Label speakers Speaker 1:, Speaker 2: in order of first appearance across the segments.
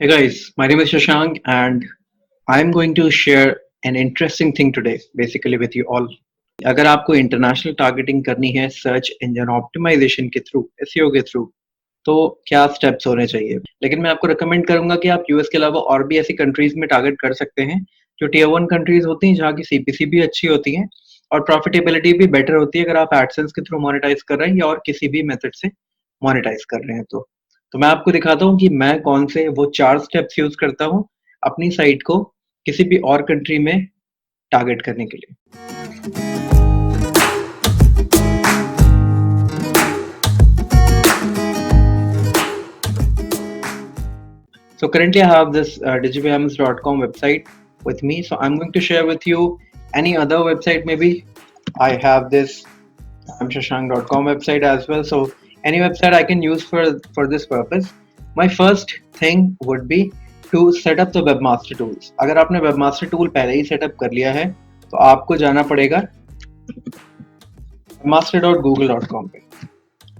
Speaker 1: Hey guys, my name is Shashank and I'm going to share an interesting thing today basically with you all. अगर आपको international targeting करनी है search engine optimisation के through, SEO के through, तो क्या steps होने चाहिए? लेकिन मैं आपको रिकमेंड करूंगा कि आप यूएस के अलावा और भी ऐसी कंट्रीज में टारगेट कर सकते हैं जो टियर 1 कंट्रीज होती हैं जहाँ की सीपीसी भी अच्छी होती है और प्रॉफिटेबिलिटी भी बेटर होती है अगर आप एडसेंस के थ्रू मोनेटाइज कर रहे हैं या और किसी भी मेथड से मोनेटाइज कर रहे हैं तो मैं आपको दिखाता हूँ कि मैं कौन से वो 4 स्टेप्स यूज करता हूँ अपनी साइट को किसी भी और कंट्री में टारगेट करने के लिए। So currently I have this digibams.com website with me. So I'm going to share with you any other website maybe. I have this shashank.com website as well. So any website I can use for this purpose. My first thing would be to set up the webmaster tools. अगर आपने webmaster tool पहले ही setup कर लिया है तो आपको जाना पड़ेगा webmaster.google.com पे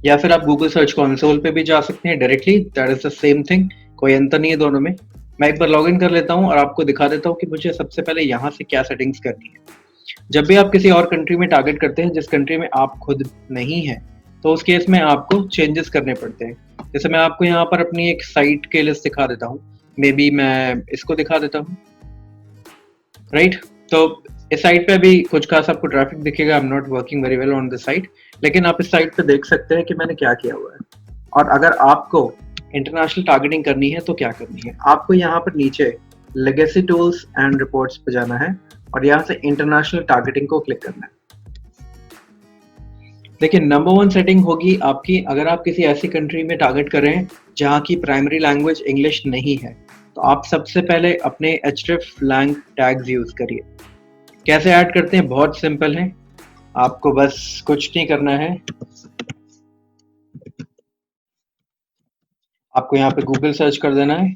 Speaker 1: या फिर आप गूगल सर्च कंसोल पे भी जा सकते हैं directly. That is the same thing, कोई अंतर नहीं है दोनों में। मैं एक बार लॉग इन कर लेता हूँ और आपको दिखा देता हूँ कि मुझे सबसे पहले यहाँ से क्या सेटिंग्स करनी है। जब भी आप किसी और कंट्री में टारगेट करते हैं जिस कंट्री में आप खुद नहीं हैं, तो उस केस में आपको चेंजेस करने पड़ते हैं। जैसे मैं आपको यहाँ पर अपनी एक साइट के लिस्ट दिखा देता हूँ, मे बी मैं इसको दिखा देता हूँ, राइट। तो इस साइट पे अभी कुछ खास आपको ट्रैफिक दिखेगा, I am not working very well on this site, लेकिन आप इस साइट पे देख सकते हैं कि मैंने क्या किया हुआ है। और अगर आपको इंटरनेशनल टारगेटिंग करनी है तो क्या करनी है, आपको यहाँ पर नीचे लेगेसी टूल्स एंड रिपोर्ट्स पे जाना है और यहाँ से इंटरनेशनल टारगेटिंग को क्लिक करना है। देखिए, नंबर 1 सेटिंग होगी आपकी, अगर आप किसी ऐसी कंट्री में टारगेट कर रहे हैं जहाँ की प्राइमरी लैंग्वेज इंग्लिश नहीं है, तो आप सबसे पहले अपने hreflang टैग्स यूज करिए। कैसे ऐड करते हैं, बहुत सिंपल है, आपको बस कुछ नहीं करना है। आपको यहाँ पे गूगल सर्च कर देना है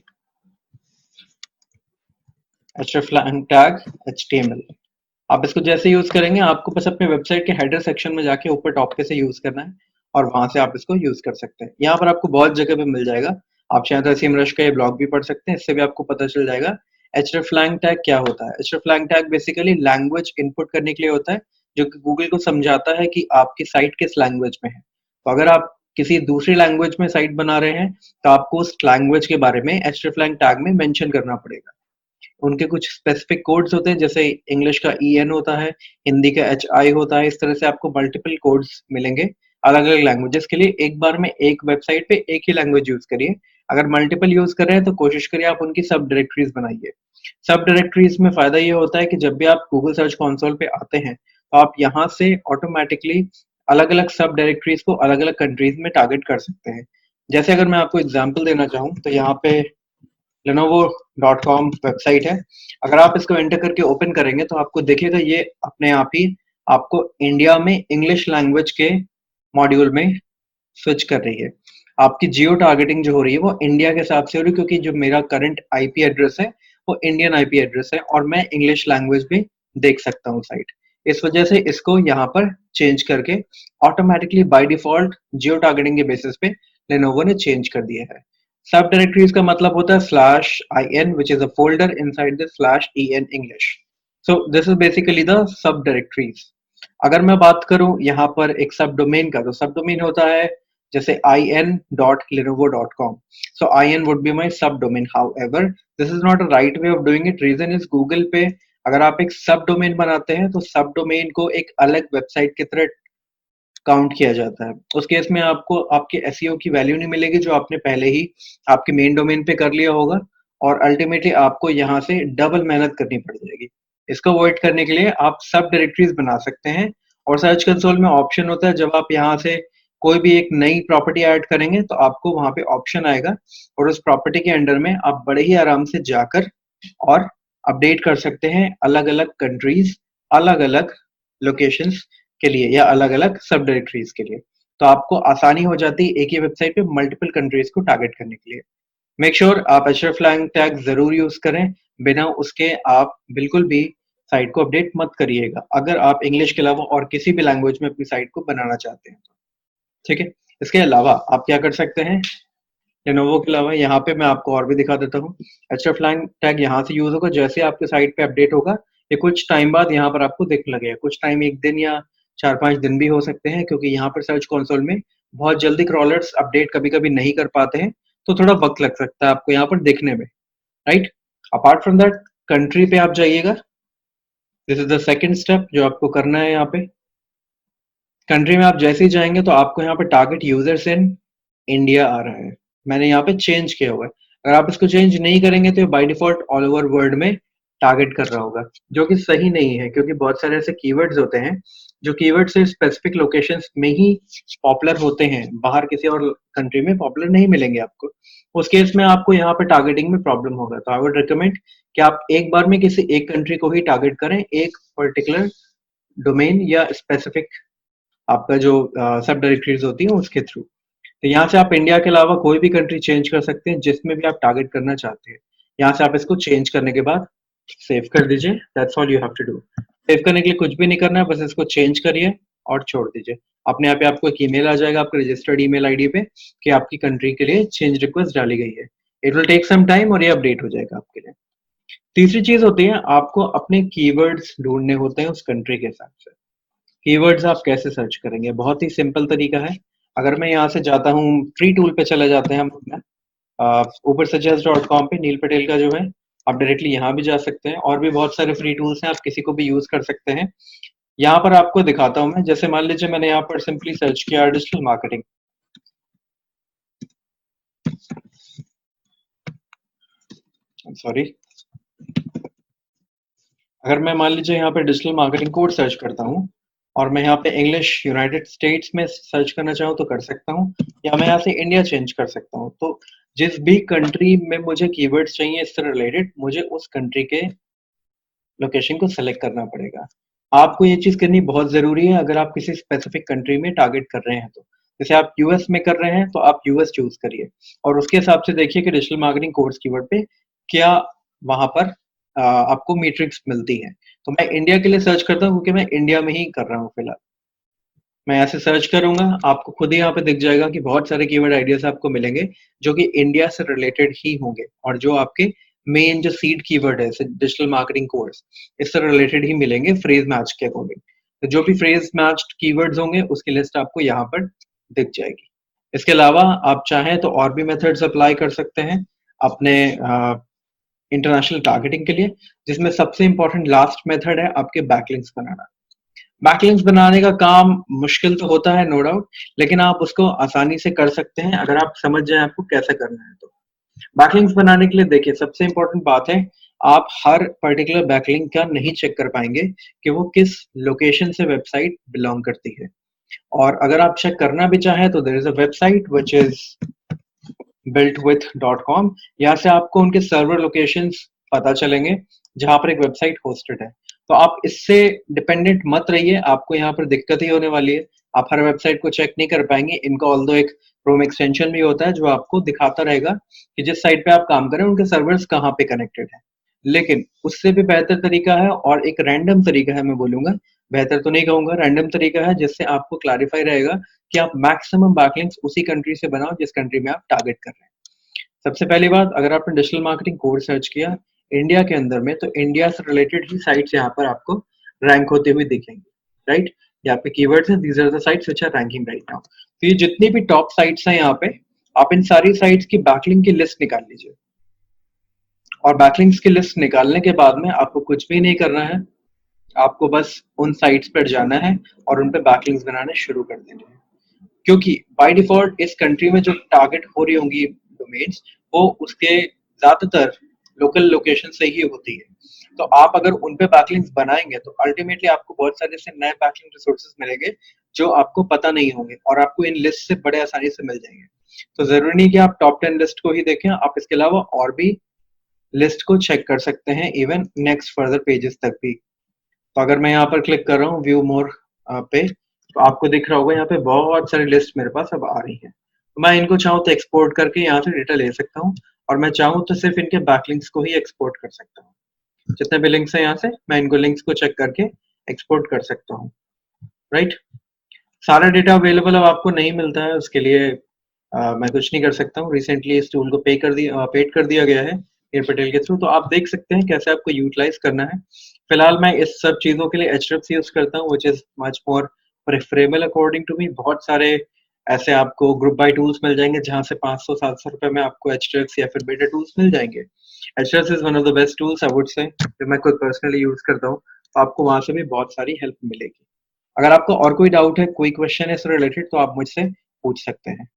Speaker 1: hreflang टैग html। आप इसको जैसे यूज करेंगे आपको बस अपने वेबसाइट के हेडर सेक्शन में जाके ऊपर टॉप पे से यूज करना है और वहां से आप इसको यूज कर सकते हैं। यहाँ पर आपको बहुत जगह पे मिल जाएगा, आप शायद SEMrush का ये ब्लॉग भी पढ़ सकते हैं, इससे भी आपको पता चल जाएगा hreflang टैग क्या होता है। hreflang tag basically language input करने के लिए होता है, जो कि गूगल को समझाता है कि आपकी साइट किस लैंग्वेज में है। तो अगर आप किसी दूसरी लैंग्वेज में साइट बना रहे हैं तो आपको उस लैंग्वेज के बारे में hreflang टैग में मेंशन करना पड़ेगा। उनके कुछ स्पेसिफिक कोड्स होते हैं, जैसे इंग्लिश का EN होता है, हिंदी का HI होता है। इस तरह से आपको मल्टीपल कोड्स मिलेंगे अलग अलग लैंग्वेजेस के लिए। एक बार में एक वेबसाइट पे एक ही लैंग्वेज यूज करिए। अगर मल्टीपल यूज कर रहे हैं तो कोशिश करिए आप उनकी सब डायरेक्टरीज बनाइए। सब डायरेक्टरीज में फायदा ये होता है कि जब भी आप गूगल सर्च कंसोल पे आते हैं तो आप यहाँ से ऑटोमेटिकली अलग अलग सब डायरेक्टरीज को अलग अलग कंट्रीज में टारगेट कर सकते हैं। जैसे अगर मैं आपको एग्जाम्पल देना चाहूँ तो यहाँ पे lenovo.com वेबसाइट है। अगर आप इसको एंटर करके ओपन करेंगे तो आपको दिखेगा ये अपने आप ही आपको इंडिया में इंग्लिश लैंग्वेज के मॉड्यूल में स्विच कर रही है। आपकी जियो टारगेटिंग जो हो रही है वो इंडिया के हिसाब से हो रही है, क्योंकि जो मेरा करंट आईपी एड्रेस है वो इंडियन आईपी एड्रेस है और मैं इंग्लिश लैंग्वेज भी देख सकता हूँ साइट। इस वजह से इसको यहाँ पर चेंज करके automatically by default Jio targeting के बेसिस पे लेनोवो ने चेंज कर दिया है। सब डायरेक्टरीज का मतलब होता है /in which is a folder inside the /en English. So this is basically the सब डायरेक्टरीज। अगर मैं बात करूं यहाँ पर एक सब डोमेन का, तो सब डोमेन होता है जैसे in.lenovo.com. So in would be my subdomain. However, this is not a right way of doing it. Reason is Google पे अगर आप एक सब डोमेन बनाते हैं तो सब डोमेन को एक अलग वेबसाइट की तरह काउंट किया जाता है। उस केस में आपको आपके एसईओ की वैल्यू नहीं मिलेगी जो आपने पहले ही आपके मेन डोमेन पे कर लिया होगा और अल्टीमेटली आपको यहाँ से डबल मेहनत करनी पड़ जाएगी। इसको अवॉइड करने के लिए आप सब डायरेक्टरीज बना सकते हैं और सर्च कंसोल में ऑप्शन होता है, जब आप यहाँ से कोई भी एक नई प्रॉपर्टी ऐड करेंगे तो आपको वहां पे ऑप्शन आएगा और उस प्रॉपर्टी के अंडर में आप बड़े ही आराम से जाकर और अपडेट कर सकते हैं अलग अलग कंट्रीज, अलग अलग लोकेशंस के लिए या अलग अलग सब डायरेक्टरीज के लिए। तो आपको आसानी हो जाती है एक ही वेबसाइट पे मल्टीपल कंट्रीज को टारगेट करने के लिए। मेक श्योर आप hreflang टैग जरूर यूज करें, बिना उसके आप बिल्कुल भी साइट को अपडेट मत करिएगा अगर आप इंग्लिश के अलावा और किसी भी लैंग्वेज में अपनी साइट को बनाना चाहते हैं। ठीक है, इसके अलावा आप क्या कर सकते हैं, लेनोवो के अलावा यहाँ पे मैं आपको और भी दिखा देता हूँ। hreflang टैग यहाँ से यूज होगा, जैसे आपके साइट पे अपडेट होगा ये कुछ टाइम बाद यहाँ पर आपको दिखने लगेगा। कुछ टाइम, 1 दिन या 4-5 दिन भी हो सकते हैं, क्योंकि यहाँ पर सर्च कंसोल में बहुत जल्दी क्रॉलर्स अपडेट कभी-कभी नहीं कर पाते हैं, तो थोड़ा वक्त लग सकता है आपको यहाँ पर देखने में, right. Apart from that, country पे आप जाइएगा। This is the second step जो आपको करना है। यहाँ पे कंट्री में आप जैसे ही जाएंगे तो आपको यहाँ पे टारगेट यूजर्स इन इंडिया आ रहा है। मैंने यहाँ पे चेंज किया हुआ है। अगर आप इसको चेंज नहीं करेंगे तो by default all over world में टारगेट कर रहा होगा, जो कि सही नहीं है, क्योंकि बहुत सारे ऐसे कीवर्ड्स होते हैं जो कीवर्ड से स्पेसिफिक लोकेशंस में ही पॉपुलर होते हैं, बाहर किसी और कंट्री में पॉपुलर नहीं मिलेंगे आपको। उस केस में आपको यहाँ पे टारगेटिंग में प्रॉब्लम होगा। तो आई वुड रिकमेंड कि आप एक बार में किसी एक कंट्री को ही टारगेट करें, एक पर्टिकुलर डोमेन या स्पेसिफिक आपका जो सब डायरेक्टरीज होती हैं उसके थ्रू। तो यहाँ से आप इंडिया के अलावा कोई भी कंट्री चेंज कर सकते हैं जिसमें भी आप टारगेट करना चाहते हैं। यहाँ से आप इसको चेंज करने के बाद सेव कर दीजिए। That's all you have to do. Save करने के लिए कुछ भी नहीं करना है, बस इसको चेंज करिए और छोड़ दीजिए। अपने आप आपको एक ईमेल आ जाएगा आपके रजिस्टर्ड ईमेल आईडी पे कि आपकी कंट्री के लिए चेंज रिक्वेस्ट डाली गई है। It will take some time और ये अपडेट हो जाएगा आपके लिए। तीसरी चीज होती है, आपको अपने कीवर्ड्स ढूंढने होते हैं उस कंट्री के हिसाब से। कीवर्ड्स आप कैसे सर्च करेंगे? बहुत ही सिंपल तरीका है। अगर मैं यहाँ से जाता हूँ, फ्री टूल पे चले जाते हैं हम अपना, ubersuggest.com पे नील पटेल का जो है, आप डायरेक्टली यहाँ भी जा सकते हैं। और भी बहुत सारे फ्री टूल्स हैं, आप किसी को भी यूज कर सकते हैं। यहाँ पर आपको दिखाता हूँ मैं। जैसे मान लीजिए मैंने यहाँ पर सिंपली सर्च किया डिजिटल मार्केटिंग, सॉरी। अगर मैं मान लीजिए यहाँ पे डिजिटल मार्केटिंग कोड सर्च करता हूँ और मैं यहाँ पे इंग्लिश यूनाइटेड स्टेट्स में सर्च करना चाहूँ तो कर सकता हूँ, या मैं यहाँ से इंडिया चेंज कर सकता हूँ। तो जिस भी कंट्री में मुझे कीवर्ड्स चाहिए इससे रिलेटेड, मुझे उस कंट्री के लोकेशन को सेलेक्ट करना पड़ेगा। आपको ये चीज करनी बहुत जरूरी है अगर आप किसी स्पेसिफिक कंट्री में टारगेट कर रहे हैं तो। जैसे आप यूएस में कर रहे हैं तो आप यूएस चूज करिए और उसके हिसाब से देखिए कि डिजिटल मार्केटिंग कोर्स कीवर्ड पे क्या वहां पर आपको मैट्रिक्स मिलती है। तो मैं इंडिया के लिए सर्च करता हूँ क्योंकि मैं इंडिया में ही कर रहा हूँ फिलहाल। मैं ऐसे सर्च करूंगा, आपको खुद ही यहाँ पे दिख जाएगा कि बहुत सारे कीवर्ड आइडियाज आपको मिलेंगे जो कि इंडिया से रिलेटेड ही होंगे, और जो आपके मेन जो सीड कीवर्ड है डिजिटल मार्केटिंग कोर्स, इससे रिलेटेड ही मिलेंगे फ्रेज मैच के अकॉर्डिंग। तो जो भी फ्रेज मैच्ड कीवर्ड्स होंगे उसकी लिस्ट आपको यहाँ पर दिख जाएगी। इसके अलावा आप चाहें तो और भी मेथड्स अप्लाई कर सकते हैं अपने इंटरनेशनल टारगेटिंग के लिए, जिसमें सबसे इंपॉर्टेंट लास्ट मेथड है आपके बैकलिंक्स बनाना। बैकलिंक्स बनाने का काम मुश्किल तो होता है, नो डाउट, लेकिन आप उसको आसानी से कर सकते हैं अगर आप समझ जाए आपको कैसे करना है। तो बैकलिंक्स बनाने के लिए देखिए, सबसे इंपॉर्टेंट बात है, आप हर पर्टिकुलर बैकलिंक का नहीं चेक कर पाएंगे कि वो किस लोकेशन से वेबसाइट बिलोंग करती है। और अगर आप चेक करना भी चाहें तो there is a website which is builtwith.com। यहाँ से आपको उनके सर्वर लोकेशंस पता चलेंगे जहां पर एक वेबसाइट होस्टेड है। तो आप इससे डिपेंडेंट मत रहिए, आपको यहाँ पर दिक्कत ही होने वाली है। आप हर वेबसाइट को चेक नहीं कर पाएंगे। इनका ऑल्दो एक क्रोम एक्सटेंशन भी होता है जो आपको दिखाता रहेगा कि जिस साइट पे आप काम करें उनके सर्वर्स कहाँ पे कनेक्टेड है। लेकिन उससे भी बेहतर तरीका है और एक रैंडम तरीका है, मैं बोलूंगा, बेहतर तो नहीं कहूंगा, रैंडम तरीका है जिससे आपको क्लैरिफाई रहेगा कि आप मैक्सिमम बैकलिंक्स उसी कंट्री से बनाओ जिस कंट्री में आप टारगेट कर रहे हैं। सबसे पहली बात, अगर आपने डिजिटल मार्केटिंग कोर्स सर्च किया इंडिया के अंदर में, तो इंडिया से रिलेटेड ही साइट्स यहाँ पर आपको रैंक होते हुए दिखेंगे, राइट। ये आपके कीवर्ड्स हैं, these are the sites which are ranking right now. तो ये जितनी भी टॉप साइट्स हैं यहाँ पे, आप इन सारी साइट्स की बैकलिंक की लिस्ट निकाल लीजिए। और बैकलिंक्स की लिस्ट निकालने के बाद में आपको कुछ भी नहीं करना है, आपको बस उन साइट्स पर जाना है और उन पे बैकलिंक्स बनाने शुरू कर देने हैं। क्योंकि बाय डिफॉल्ट इस कंट्री में जो टारगेट हो रही होंगी डोमेन्स, वो उसके ज्यादातर लोकल लोकेशन से ही होती है। तो आप अगर उन पे बैकलिंक्स बनाएंगे तो अल्टीमेटली आपको बहुत सारे से नए बैकलिंक रिसोर्सेज मिलेंगे जो आपको पता नहीं होंगे और आपको इन लिस्ट से बड़े आसानी से मिल जाएंगे। तो जरूरी नहीं कि आप टॉप 10 लिस्ट को ही देखें, आप इसके अलावा और भी लिस्ट को चेक कर सकते हैं, इवन नेक्स्ट फर्दर पेजेस तक भी। तो अगर मैं यहाँ पर क्लिक कर रहा हूँ व्यू मोर पे, तो आपको दिख रहा होगा यहाँ पे बहुत सारी लिस्ट मेरे पास अब आ रही है। तो मैं इनको चाहूँ तो एक्सपोर्ट करके यहाँ से डेटा ले सकता हूँ, और मैं चाहूँ तो सिर्फ इनके बैकलिंक्स को ही एक्सपोर्ट कर सकता हूँ। जितने भी लिंक्स हैं यहाँ से मैं इनको लिंक्स को चेक करके एक्सपोर्ट कर सकता हूँ, राइट। सारा डेटा अवेलेबल अब आपको नहीं मिलता है, उसके लिए मैं कुछ नहीं कर सकता हूँ। रिसेंटली इस टूल को पेड कर दिया गया है एयरटेल के थ्रू, तो आप देख सकते हैं कैसे आपको यूटिलाइज़ करना है। फिलहाल मैं इस सब चीज़ों के लिए एचडीएफसी यूज़ करता हूँ, which is much more preferable according to me. बहुत सारे ऐसे आपको ग्रुप बाय टूल्स मिल जाएँगे जहाँ से 500-700 रुपए में आपको एचडीएफसी या फिर बेटर टूल्स मिल जाएँगे। HDFC is one of the best tools I would say, जो मैं खुद पर्सनली यूज़ करता हूँ, तो आपको वहाँ से भी बहुत सारी हेल्प मिलेगी। अगर आपको और कोई डाउट है, कोई क्वेश्चन है इससे रिलेटेड, तो आप मुझसे पूछ सकते हैं।